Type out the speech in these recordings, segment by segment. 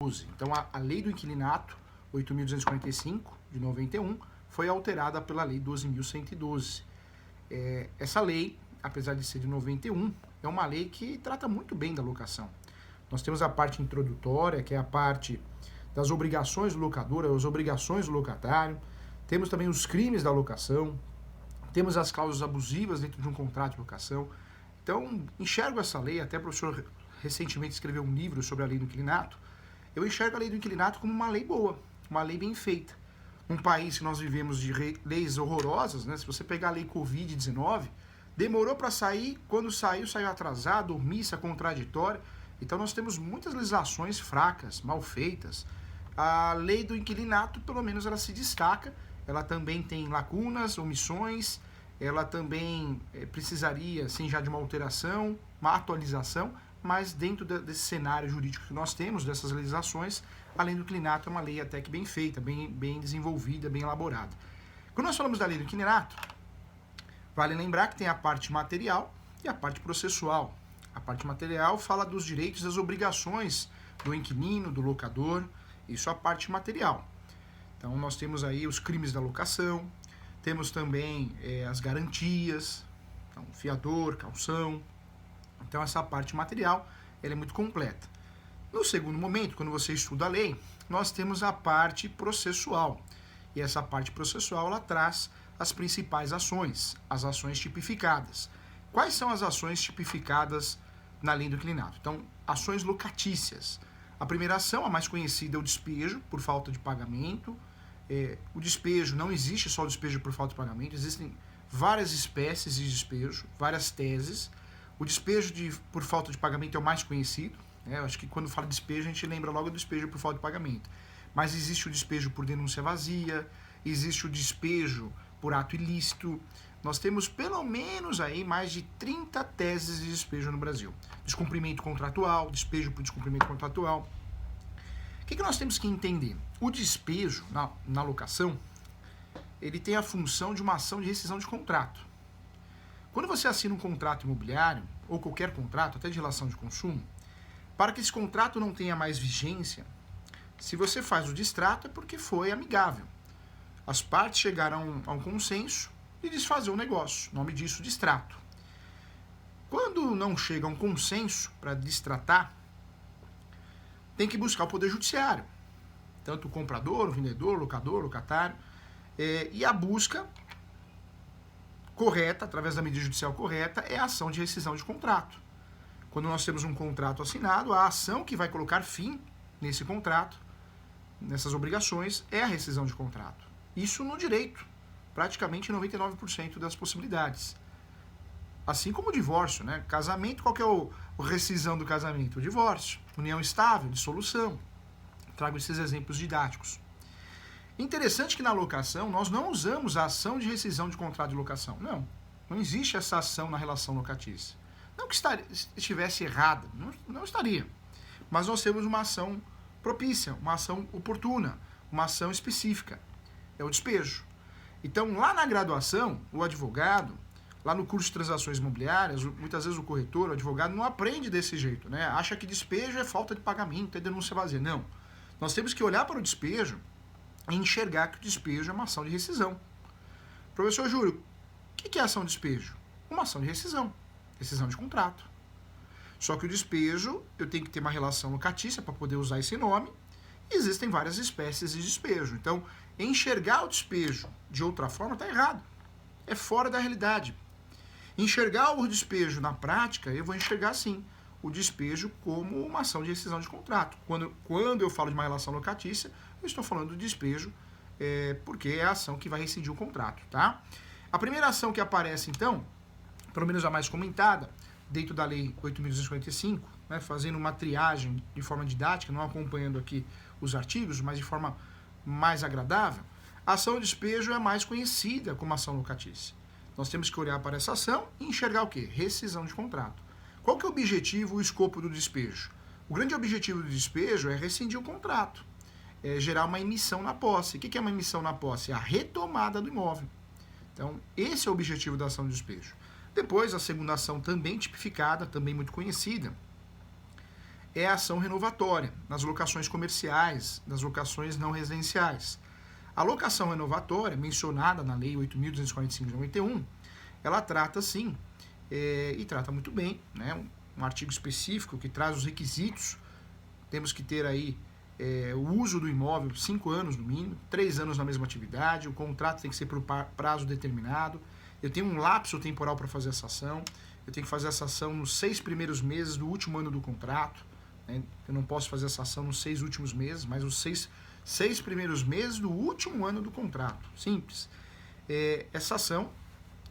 12. Então, a lei do inquilinato, 8.245, de 91, foi alterada pela lei 12.112. Essa lei, apesar de ser de 91, é uma lei que trata muito bem da locação. Nós temos a parte introdutória, que é a parte das obrigações do locador, as obrigações do locatário. Temos também os crimes da locação. Temos as cláusulas abusivas dentro de um contrato de locação. Então, enxergo essa lei, até o professor recentemente escreveu um livro sobre a lei do inquilinato. Eu enxergo a lei do inquilinato como uma lei boa, uma lei bem feita. Num país que nós vivemos de leis horrorosas, né? Se você pegar a lei Covid-19, demorou para sair, quando saiu atrasado, omissa, contraditória. Então nós temos muitas legislações fracas, mal feitas. A lei do inquilinato, pelo menos, ela se destaca. Ela também tem lacunas, omissões. Ela também precisaria, sim, já de uma alteração, uma atualização. Mas dentro desse cenário jurídico que nós temos, dessas legislações, a lei do inquilinato é uma lei até que bem feita, bem desenvolvida, bem elaborada. Quando nós falamos da lei do inquilinato, vale lembrar que tem a parte material e a parte processual. A parte material fala dos direitos e das obrigações do inquilino, do locador, isso é a parte material. Então nós temos aí os crimes da locação, temos também as garantias, então, fiador, caução. Então essa parte material ela é muito completa. No segundo momento, quando você estuda a lei, nós temos a parte processual. E essa parte processual ela traz as principais ações, as ações tipificadas. Quais são as ações tipificadas na lei do inquilinato? Então, ações locatícias. A primeira ação, a mais conhecida, é o despejo por falta de pagamento. O despejo, não existe só o despejo por falta de pagamento, existem várias espécies de despejo, várias teses. O despejo por falta de pagamento é o mais conhecido. Eu acho que quando fala de despejo, a gente lembra logo do despejo por falta de pagamento. Mas existe o despejo por denúncia vazia, existe o despejo por ato ilícito. Nós temos pelo menos aí mais de 30 teses de despejo no Brasil. Descumprimento contratual, despejo por descumprimento contratual. O que nós temos que entender? O despejo na locação, ele tem a função de uma ação de rescisão de contrato. Quando você assina um contrato imobiliário, ou qualquer contrato, até de relação de consumo, para que esse contrato não tenha mais vigência, se você faz o distrato é porque foi amigável. As partes chegaram a um consenso de desfazer o negócio. O nome disso, distrato. Quando não chega a um consenso para distratar, tem que buscar o Poder Judiciário. Tanto o comprador, o vendedor, o locador, o locatário. E a busca correta, através da medida judicial correta, é a ação de rescisão de contrato. Quando nós temos um contrato assinado, a ação que vai colocar fim nesse contrato, nessas obrigações, é a rescisão de contrato. Isso no direito, praticamente 99% das possibilidades. Assim como o divórcio, né? Casamento, qual que é a rescisão do casamento? O divórcio. União estável, dissolução. Trago esses exemplos didáticos. Interessante que na locação nós não usamos a ação de rescisão de contrato de locação. Não existe essa ação na relação locatícia. Não que estivesse errada, não estaria. Mas nós temos uma ação propícia, uma ação oportuna, uma ação específica. É o despejo. Então, lá na graduação, o advogado, lá no curso de transações imobiliárias, muitas vezes o corretor, o advogado, não aprende desse jeito, né? Acha que despejo é falta de pagamento, é denúncia vazia. Não. Nós temos que olhar para o despejo e enxergar que o despejo é uma ação de rescisão. Professor Júlio, o que é ação de despejo? Uma ação de rescisão. Rescisão de contrato. Só que o despejo, eu tenho que ter uma relação locatícia para poder usar esse nome. E existem várias espécies de despejo. Então, enxergar o despejo de outra forma está errado. É fora da realidade. Enxergar o despejo na prática, eu vou enxergar sim o despejo como uma ação de rescisão de contrato. Quando eu falo de uma relação locatícia, eu estou falando do despejo porque é a ação que vai rescindir o contrato, tá? A primeira ação que aparece, então, pelo menos a mais comentada, dentro da Lei 8.255, né, fazendo uma triagem de forma didática, não acompanhando aqui os artigos, mas de forma mais agradável, a ação de despejo é a mais conhecida como ação locatícia. Nós temos que olhar para essa ação e enxergar o quê? Rescisão de contrato. Qual que é o objetivo, o escopo do despejo? O grande objetivo do despejo é rescindir o contrato, é gerar uma emissão na posse. O que é uma emissão na posse? É a retomada do imóvel. Então, esse é o objetivo da ação de despejo. Depois, a segunda ação também tipificada, também muito conhecida, é a ação renovatória nas locações comerciais, nas locações não residenciais. A locação renovatória, mencionada na Lei 8.245 de 91, ela trata sim, e trata muito bem, né, um artigo específico que traz os requisitos. Temos que ter aí o uso do imóvel 5 anos no mínimo, 3 anos na mesma atividade, o contrato tem que ser por prazo determinado, eu tenho um lapso temporal para fazer essa ação, eu tenho que fazer essa ação nos 6 primeiros meses do último ano do contrato, né? Eu não posso fazer essa ação nos 6 últimos meses, mas os 6 primeiros meses do último ano do contrato. Simples. Essa ação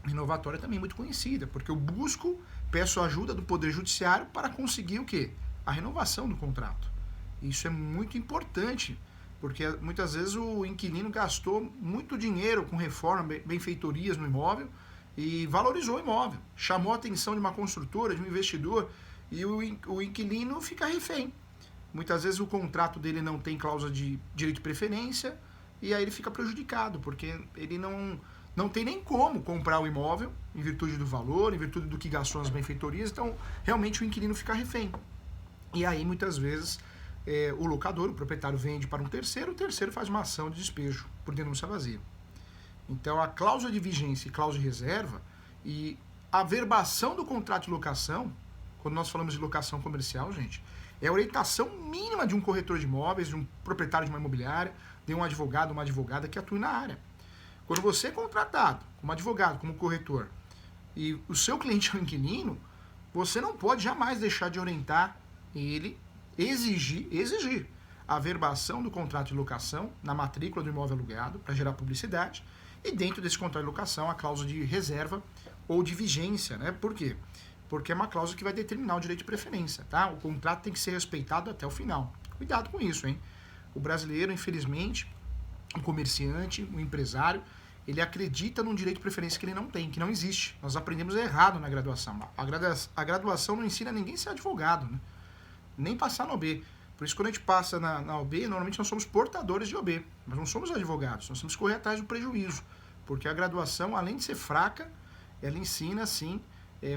renovatória também é muito conhecida, porque eu peço ajuda do Poder Judiciário para conseguir o quê? A renovação do contrato. Isso é muito importante, porque muitas vezes o inquilino gastou muito dinheiro com reforma, benfeitorias no imóvel e valorizou o imóvel, chamou a atenção de uma construtora, de um investidor, e o inquilino fica refém. Muitas vezes o contrato dele não tem cláusula de direito de preferência e aí ele fica prejudicado, porque ele não tem nem como comprar o imóvel em virtude do valor, em virtude do que gastou nas benfeitorias, então realmente o inquilino fica refém. E aí muitas vezes o locador, o proprietário vende para um terceiro, o terceiro faz uma ação de despejo por denúncia vazia. Então a cláusula de vigência e cláusula de reserva e a verbação do contrato de locação, quando nós falamos de locação comercial, gente, é a orientação mínima de um corretor de imóveis, de um proprietário de uma imobiliária, de um advogado, uma advogada que atue na área. Quando você é contratado como advogado, como corretor, e o seu cliente é um inquilino, você não pode jamais deixar de orientar ele, exigir a verbação do contrato de locação na matrícula do imóvel alugado para gerar publicidade e dentro desse contrato de locação a cláusula de reserva ou de vigência, né? Por quê? Porque é uma cláusula que vai determinar o direito de preferência, tá? O contrato tem que ser respeitado até o final. Cuidado com isso, hein? O brasileiro, infelizmente, o comerciante, o empresário, ele acredita num direito de preferência que ele não tem, que não existe. Nós aprendemos errado na graduação. A graduação não ensina ninguém a ser advogado, né? Nem passar na OB. Por isso, quando a gente passa na OB, normalmente nós somos portadores de OB, mas não somos advogados. Nós temos que correr atrás do prejuízo, porque a graduação, além de ser fraca, ela ensina, sim,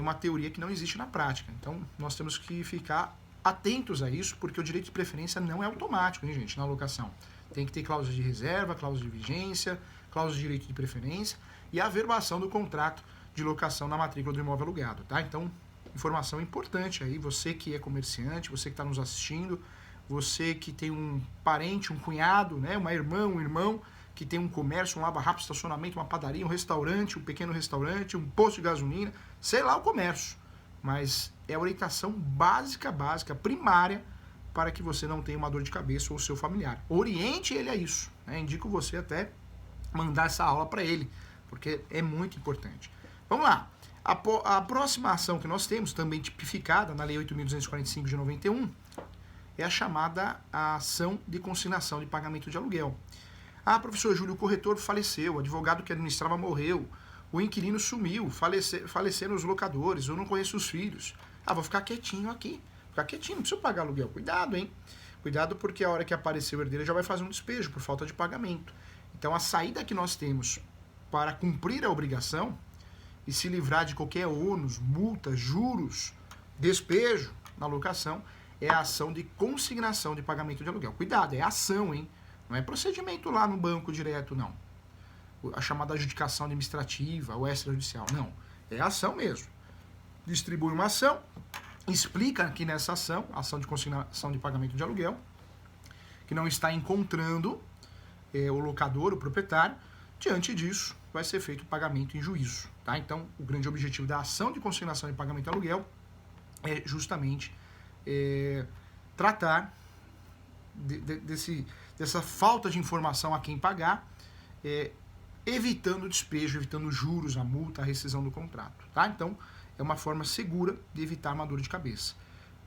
uma teoria que não existe na prática. Então, nós temos que ficar atentos a isso, porque o direito de preferência não é automático, hein, gente, na locação. Tem que ter cláusula de reserva, cláusula de vigência, cláusula de direito de preferência e a verbação do contrato de locação na matrícula do imóvel alugado, tá? Então, informação importante aí, você que é comerciante, você que está nos assistindo, você que tem um parente, um cunhado, né, uma irmã, um irmão, que tem um comércio, um lava-rápido, estacionamento, uma padaria, um restaurante, um pequeno restaurante, um posto de gasolina, sei lá o comércio. Mas é a orientação básica, primária, para que você não tenha uma dor de cabeça ou o seu familiar. Oriente ele a isso, né? Indico você até mandar essa aula para ele, porque é muito importante. Vamos lá. A próxima ação que nós temos, também tipificada na Lei 8.245 de 91, é a chamada ação de consignação de pagamento de aluguel. Ah, professor Júlio, o corretor faleceu, o advogado que administrava morreu, o inquilino sumiu, faleceram os locadores, eu não conheço os filhos. Ah, vou ficar quietinho aqui, não preciso pagar aluguel. Cuidado, hein? Cuidado, porque a hora que aparecer o herdeiro já vai fazer um despejo por falta de pagamento. Então, a saída que nós temos para cumprir a obrigação e se livrar de qualquer ônus, multa, juros, despejo na locação, é a ação de consignação de pagamento de aluguel. Cuidado, é ação, hein? Não é procedimento lá no banco direto, não. A chamada adjudicação administrativa ou extrajudicial, não. É ação mesmo. Distribui uma ação, explica aqui nessa ação de consignação de pagamento de aluguel, que não está encontrando o locador, o proprietário. Diante disso, vai ser feito o pagamento em juízo, tá? Então, o grande objetivo da ação de consignação de pagamento de aluguel é justamente tratar dessa falta de informação a quem pagar, evitando o despejo, evitando os juros, a multa, a rescisão do contrato, tá? Então, é uma forma segura de evitar uma dor de cabeça.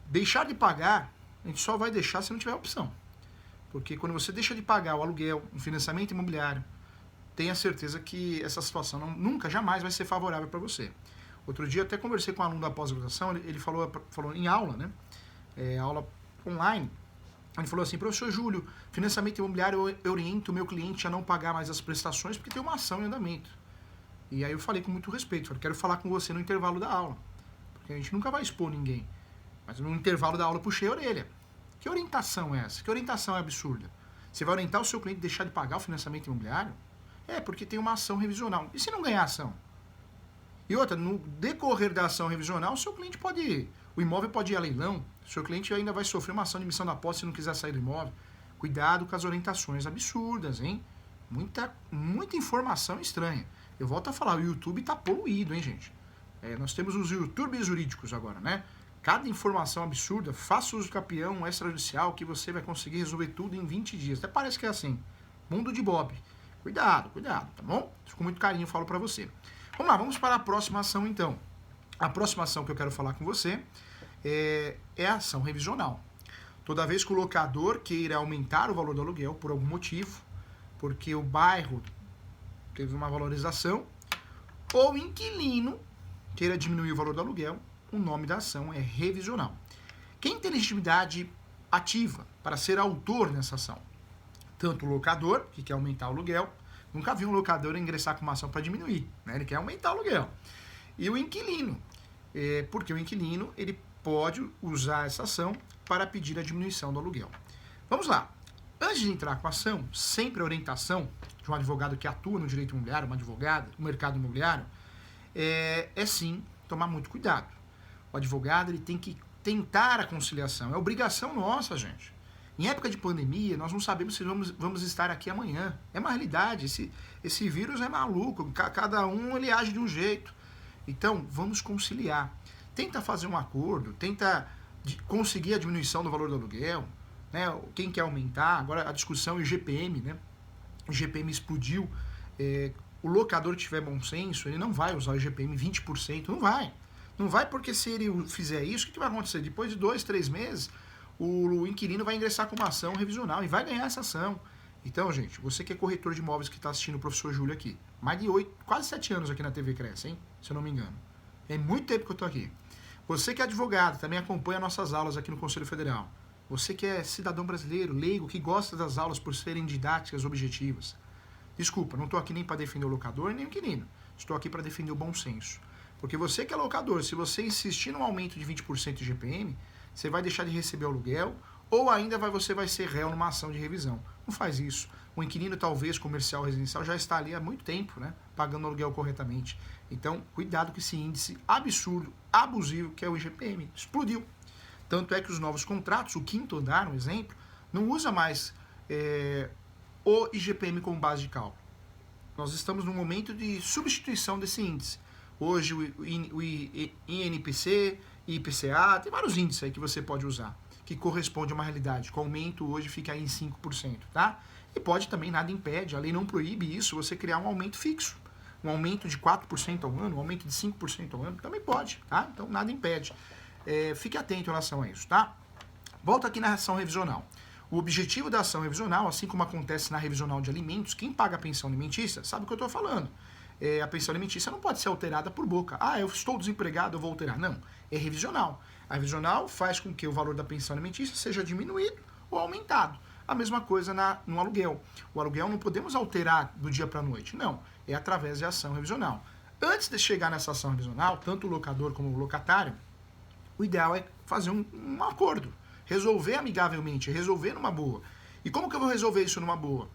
Deixar de pagar, a gente só vai deixar se não tiver opção. Porque quando você deixa de pagar o aluguel, o financiamento imobiliário, tenha certeza que essa situação nunca, jamais vai ser favorável para você. Outro dia até conversei com um aluno da pós-graduação, ele falou em aula, né? Aula online. Ele falou assim, professor Júlio, financiamento imobiliário eu oriento o meu cliente a não pagar mais as prestações porque tem uma ação em andamento. E aí eu falei com muito respeito, falei, quero falar com você no intervalo da aula, porque a gente nunca vai expor ninguém. Mas no intervalo da aula eu puxei a orelha. Que orientação é essa? Que orientação é absurda? Você vai orientar o seu cliente a deixar de pagar o financiamento imobiliário? É, porque tem uma ação revisional. E se não ganhar ação? E outra, no decorrer da ação revisional, o seu cliente pode... O imóvel pode ir a leilão, o seu cliente ainda vai sofrer uma ação de emissão da posse se não quiser sair do imóvel. Cuidado com as orientações absurdas, hein? Muita informação estranha. Eu volto a falar, o YouTube está poluído, hein, gente? Nós temos os YouTubes jurídicos agora, né? Cada informação absurda, faça uso do campeão extrajudicial que você vai conseguir resolver tudo em 20 dias. Até parece que é assim. Mundo de Bob. Cuidado, tá bom? Isso com muito carinho eu falo pra você. Vamos lá, vamos para a próxima ação então. A próxima ação que eu quero falar com você é a ação revisional. Toda vez que o locador queira aumentar o valor do aluguel por algum motivo, porque o bairro teve uma valorização, ou o inquilino queira diminuir o valor do aluguel, o nome da ação é revisional. Quem tem legitimidade ativa para ser autor nessa ação? Tanto o locador, que quer aumentar o aluguel, nunca vi um locador ingressar com uma ação para diminuir, né? Ele quer aumentar o aluguel. E o inquilino, porque o inquilino ele pode usar essa ação para pedir a diminuição do aluguel. Vamos lá. Antes de entrar com a ação, sempre a orientação de um advogado que atua no direito imobiliário, uma advogada, no mercado imobiliário, é sim tomar muito cuidado. O advogado ele tem que tentar a conciliação. É obrigação nossa, gente. Em época de pandemia, nós não sabemos se vamos estar aqui amanhã. É uma realidade. Esse vírus é maluco. Cada um ele age de um jeito. Então, vamos conciliar. Tenta fazer um acordo, tenta conseguir a diminuição do valor do aluguel. Né? Quem quer aumentar, agora a discussão é o IGPM, né? O IGPM explodiu. O locador que tiver bom senso, ele não vai usar o IGPM 20%. Não vai. Não vai porque se ele fizer isso, o que vai acontecer? Depois de 2, 3 meses, o inquilino vai ingressar com uma ação revisional e vai ganhar essa ação. Então, gente, você que é corretor de imóveis que está assistindo o professor Júlio aqui, mais de 8, quase 7 anos aqui na TV Cresce, hein? Se eu não me engano. É muito tempo que eu estou aqui. Você que é advogado, também acompanha nossas aulas aqui no Conselho Federal. Você que é cidadão brasileiro, leigo, que gosta das aulas por serem didáticas, objetivas. Desculpa, não estou aqui nem para defender o locador nem o inquilino. Estou aqui para defender o bom senso. Porque você que é locador, se você insistir num aumento de 20% de IGPM, você vai deixar de receber o aluguel ou ainda você vai ser réu numa ação de revisão. Não faz isso. O inquilino, talvez, comercial, residencial, já está ali há muito tempo, né, pagando o aluguel corretamente. Então, cuidado com esse índice absurdo, abusivo, que é o IGPM. Explodiu. Tanto é que os novos contratos, o quinto andar, um exemplo, não usa mais o IGPM como base de cálculo. Nós estamos num momento de substituição desse índice. Hoje o INPC, IPCA, tem vários índices aí que você pode usar, que corresponde a uma realidade, que o aumento hoje fica aí em 5%, tá? E pode também, nada impede, a lei não proíbe isso, você criar um aumento fixo, um aumento de 4% ao ano, um aumento de 5% ao ano, também pode, tá? Então nada impede. Fique atento em relação a isso, tá? Volta aqui na ação revisional. O objetivo da ação revisional, assim como acontece na revisional de alimentos, quem paga a pensão alimentícia sabe o que eu estou falando. A pensão alimentícia não pode ser alterada por boca. Ah, eu estou desempregado, eu vou alterar. Não, é revisional. A revisional faz com que o valor da pensão alimentícia seja diminuído ou aumentado. A mesma coisa no aluguel. O aluguel não podemos alterar do dia para a noite. Não, é através de ação revisional. Antes de chegar nessa ação revisional, tanto o locador como o locatário, o ideal é fazer um acordo. Resolver amigavelmente, resolver numa boa. E como que eu vou resolver isso numa boa?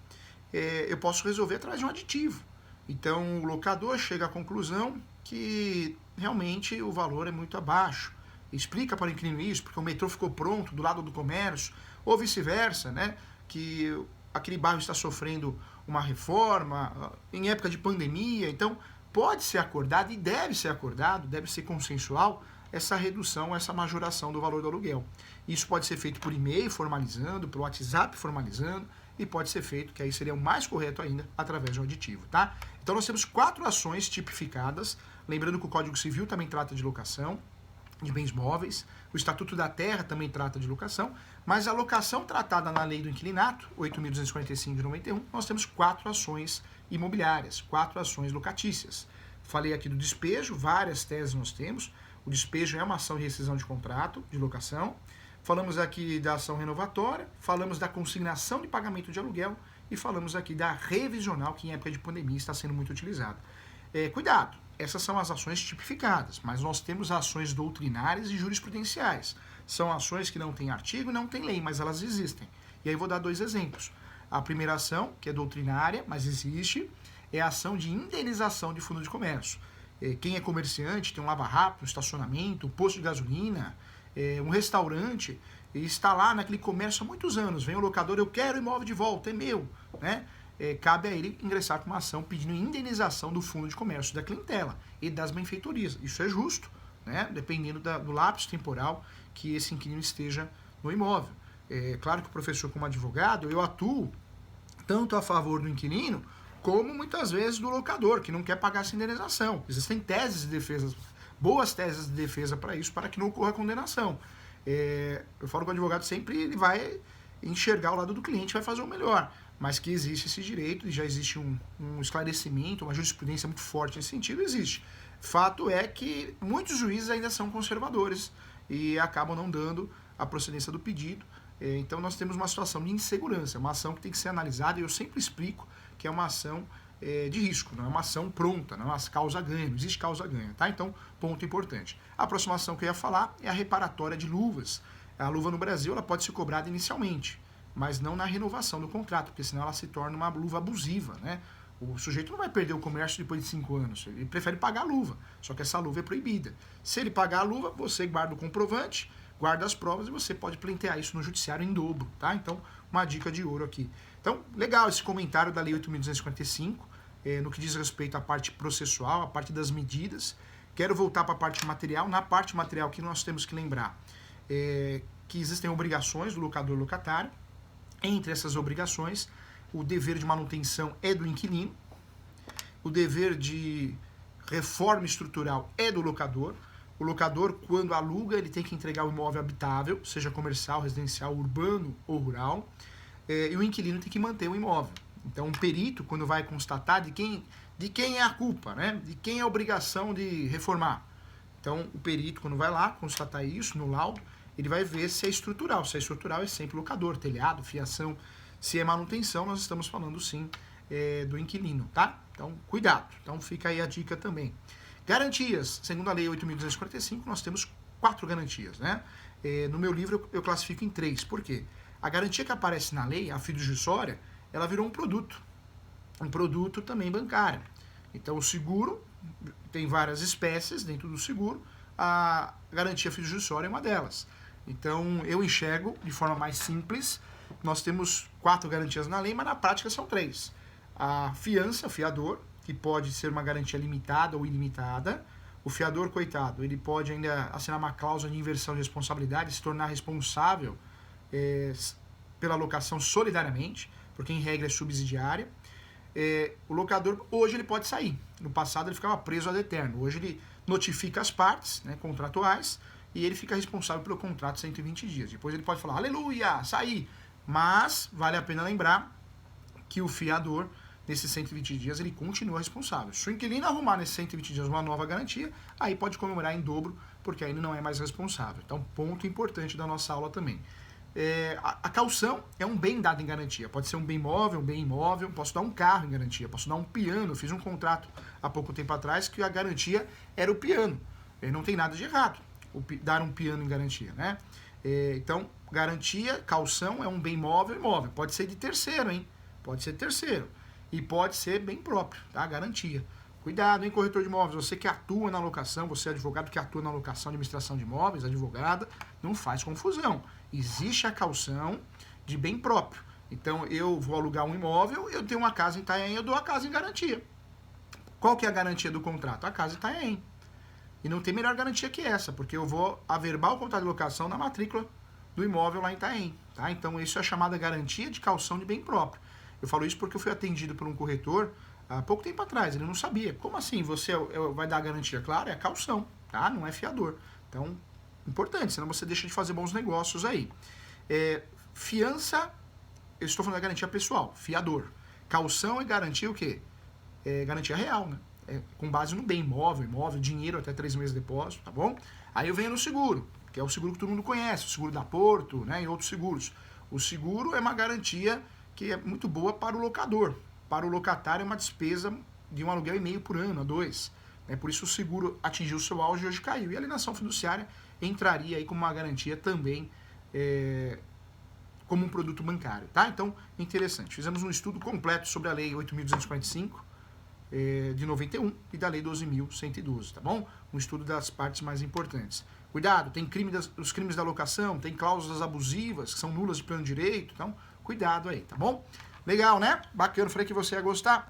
Eu posso resolver através de um aditivo. Então, o locador chega à conclusão que realmente o valor é muito abaixo. Explica para o inquilino isso, porque o metrô ficou pronto do lado do comércio, ou vice-versa, né? Que aquele bairro está sofrendo uma reforma, em época de pandemia. Então, pode ser acordado e deve ser consensual, essa redução, essa majoração do valor do aluguel. Isso pode ser feito por e-mail, formalizando, por WhatsApp, formalizando, e pode ser feito, que aí seria o mais correto ainda, através de um aditivo, tá? Então nós temos 4 ações tipificadas, lembrando que o Código Civil também trata de locação de bens móveis, o Estatuto da Terra também trata de locação, mas a locação tratada na Lei do Inquilinato, 8.245 de 91, nós temos 4 ações imobiliárias, 4 ações locatícias. Falei aqui do despejo, várias teses nós temos, o despejo é uma ação de rescisão de contrato, de locação. Falamos aqui da ação renovatória, falamos da consignação de pagamento de aluguel e falamos aqui da revisional, que em época de pandemia está sendo muito utilizada. Cuidado, essas são as ações tipificadas, mas nós temos ações doutrinárias e jurisprudenciais. São ações que não têm artigo e não têm lei, mas elas existem. E aí vou dar 2 exemplos. A primeira ação, que é doutrinária, mas existe, é a ação de indenização de fundo de comércio. Quem é comerciante, tem um lava-rápido, um estacionamento, um posto de gasolina, um restaurante, e está lá naquele comércio há muitos anos, vem o locador, eu quero o imóvel de volta, é meu, né? Cabe a ele ingressar com uma ação pedindo indenização do fundo de comércio da clientela e das benfeitorias. Isso é justo, né? Dependendo do lapso temporal que esse inquilino esteja no imóvel. Claro que o professor, como advogado, eu atuo tanto a favor do inquilino, como muitas vezes do locador, que não quer pagar essa indenização. Existem teses de defesa, boas teses de defesa para isso, para que não ocorra condenação. Eu falo que o advogado sempre ele vai enxergar o lado do cliente, vai fazer o melhor, mas que existe esse direito, e já existe um esclarecimento, uma jurisprudência muito forte nesse sentido, existe. Fato é que muitos juízes ainda são conservadores e acabam não dando a procedência do pedido. Então nós temos uma situação de insegurança, uma ação que tem que ser analisada, e eu sempre explico que é uma ação de risco, não é uma ação pronta, não é uma causa-ganha, não existe causa-ganha, tá? Então, ponto importante. A próxima ação que eu ia falar é a reparatória de luvas. A luva no Brasil ela pode ser cobrada inicialmente, mas não na renovação do contrato, porque senão ela se torna uma luva abusiva, né? O sujeito não vai perder o comércio depois de 5 anos, ele prefere pagar a luva, só que essa luva é proibida. Se ele pagar a luva, você guarda o comprovante, guarda as provas e você pode pleitear isso no judiciário em dobro, tá? Então, uma dica de ouro aqui. Então, legal esse comentário da Lei 8.245, no que diz respeito à parte processual, à parte das medidas. Quero voltar para a parte material. Na parte material, que nós temos que lembrar que existem obrigações do locador locatário. Entre essas obrigações, o dever de manutenção é do inquilino, o dever de reforma estrutural é do locador. O locador, quando aluga, ele tem que entregar o imóvel habitável, seja comercial, residencial, urbano ou rural, e o inquilino tem que manter o imóvel. Então, um perito, quando vai constatar de quem é a culpa, né? De quem é a obrigação de reformar. Então, o perito, quando vai lá constatar isso no laudo, ele vai ver se é estrutural. Se é estrutural, é sempre locador, telhado, fiação. Se é manutenção, nós estamos falando sim do inquilino, tá? Então, cuidado. Então, fica aí a dica também. Garantias. Segundo a Lei 8.245, nós temos 4 garantias, né? No meu livro, eu classifico em 3. Por quê? A garantia que aparece na lei, a fiduciária, ela virou um produto também bancário. Então, o seguro tem várias espécies dentro do seguro, a garantia fiduciária é uma delas. Então, eu enxergo de forma mais simples, nós temos 4 garantias na lei, mas na prática são 3. A fiança, fiador, que pode ser uma garantia limitada ou ilimitada. O fiador, coitado, ele pode ainda assinar uma cláusula de inversão de responsabilidade, se tornar responsável pela locação solidariamente, porque em regra é subsidiária. O locador, hoje ele pode sair. No passado ele ficava preso ad eterno. Hoje ele notifica as partes, né, contratuais, e ele fica responsável pelo contrato 120 dias. Depois ele pode falar, aleluia, saí. Mas vale a pena lembrar que o fiador, nesses 120 dias, ele continua responsável. Se o inquilino arrumar nesses 120 dias uma nova garantia, aí pode comemorar em dobro, porque aí ele não é mais responsável. Então, ponto importante da nossa aula também. A caução é um bem dado em garantia. Pode ser um bem móvel, um bem imóvel, posso dar um carro em garantia, posso dar um piano. Eu fiz um contrato há pouco tempo atrás que a garantia era o piano. Não tem nada de errado dar um piano em garantia, né? Então, garantia, caução é um bem móvel, imóvel. Pode ser de terceiro, hein? Pode ser terceiro. E pode ser bem próprio, tá? Garantia. Cuidado, hein, corretor de imóveis. Você que atua na locação, você é advogado que atua na locação, administração de imóveis, advogada, não faz confusão. Existe a caução de bem próprio. Então, eu vou alugar um imóvel, eu tenho uma casa em Itanhaém, eu dou a casa em garantia. Qual que é a garantia do contrato? A casa em Itanhaém. E não tem melhor garantia que essa, porque eu vou averbar o contrato de locação na matrícula do imóvel lá em Itanhaém, tá? Então, isso é chamada garantia de caução de bem próprio. Eu falo isso porque eu fui atendido por um corretor há pouco tempo atrás, ele não sabia. Como assim você vai dar a garantia? Claro, é a caução, tá? Não é fiador. Então, importante, senão você deixa de fazer bons negócios aí. Fiança, eu estou falando da garantia pessoal, fiador. Caução é garantia o quê? É garantia real, né? Com base no bem imóvel, dinheiro até 3 meses de depósito, tá bom? Aí eu venho no seguro, que é o seguro que todo mundo conhece, o seguro da Porto, né, e outros seguros. O seguro é uma garantia que é muito boa para o locador. Para o locatário é uma despesa de $1,5 por ano, a 2. Por isso o seguro atingiu o seu auge e hoje caiu. E a alienação fiduciária entraria aí como uma garantia também como um produto bancário, tá? Então, interessante. Fizemos um estudo completo sobre a Lei 8.245 de 91 e da Lei 12.112, tá bom? Um estudo das partes mais importantes. Cuidado, tem os crimes da locação, tem cláusulas abusivas que são nulas de pleno direito, então cuidado aí, tá bom? Legal, né? Bacana, falei que você ia gostar.